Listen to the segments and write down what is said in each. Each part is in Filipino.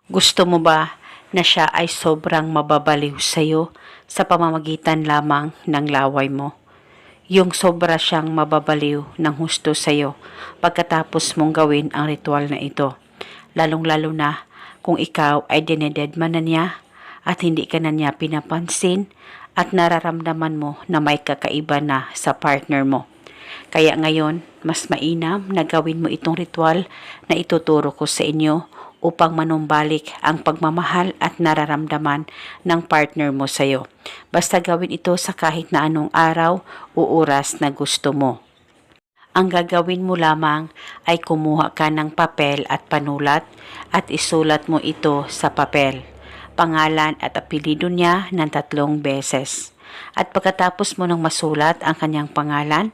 Gusto mo ba na siya ay sobrang mababaliw sa'yo sa pamamagitan lamang ng laway mo? Yung sobra siyang mababaliw ng husto sa'yo pagkatapos mong gawin ang ritual na ito. Lalong-lalo na kung ikaw ay dinededman na niya at hindi ka na niya pinapansin at nararamdaman mo na may kakaiba na sa partner mo. Kaya ngayon, mas mainam na gawin mo itong ritual na ituturo ko sa inyo upang manumbalik ang pagmamahal at nararamdaman ng partner mo sa iyo. Basta gawin ito sa kahit na anong araw o oras na gusto mo. Ang gagawin mo lamang ay kumuha ka ng papel at panulat at isulat mo ito sa papel, pangalan at apelyido niya ng 3 beses. At pagkatapos mo ng masulat ang kanyang pangalan,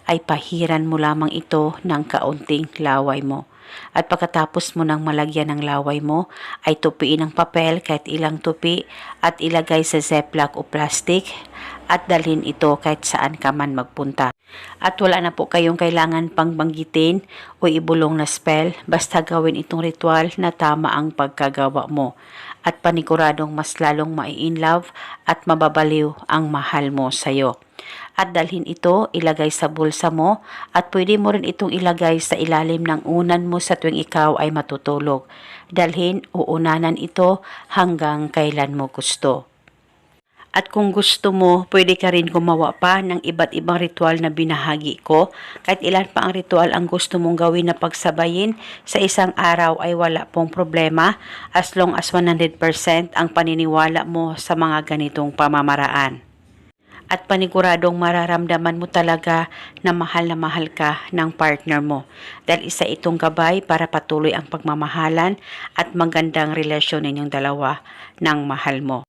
ay pahiran mo lamang ito ng kaunting laway mo. At pagkatapos mo ng malagyan ng laway mo, ay tupiin ang papel kahit ilang tupi at ilagay sa ziplock o plastic at dalhin ito kahit saan ka man magpunta. At wala na po kayong kailangan pang banggitin o ibulong na spell, basta gawin itong ritual na tama ang pagkagawa mo. At paniguradong mas lalong mai-inlove at mababaliw ang mahal mo sa'yo. At dalhin ito, ilagay sa bulsa mo at pwede mo rin itong ilagay sa ilalim ng unan mo sa tuwing ikaw ay matutulog. Dalhin o unanan ito hanggang kailan mo gusto. At kung gusto mo, pwede ka rin gumawa pa ng iba't ibang ritual na binahagi ko. Kahit ilan pa ang ritual ang gusto mong gawin na pagsabayin sa isang araw ay wala pong problema as long as 100% ang paniniwala mo sa mga ganitong pamamaraan. At paniguradong mararamdaman mo talaga na mahal ka ng partner mo dahil isa itong gabay para patuloy ang pagmamahalan at magandang relasyon ninyong dalawa ng mahal mo.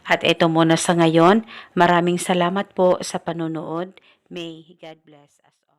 At ito muna sa ngayon, maraming salamat po sa panonood. May God bless us all.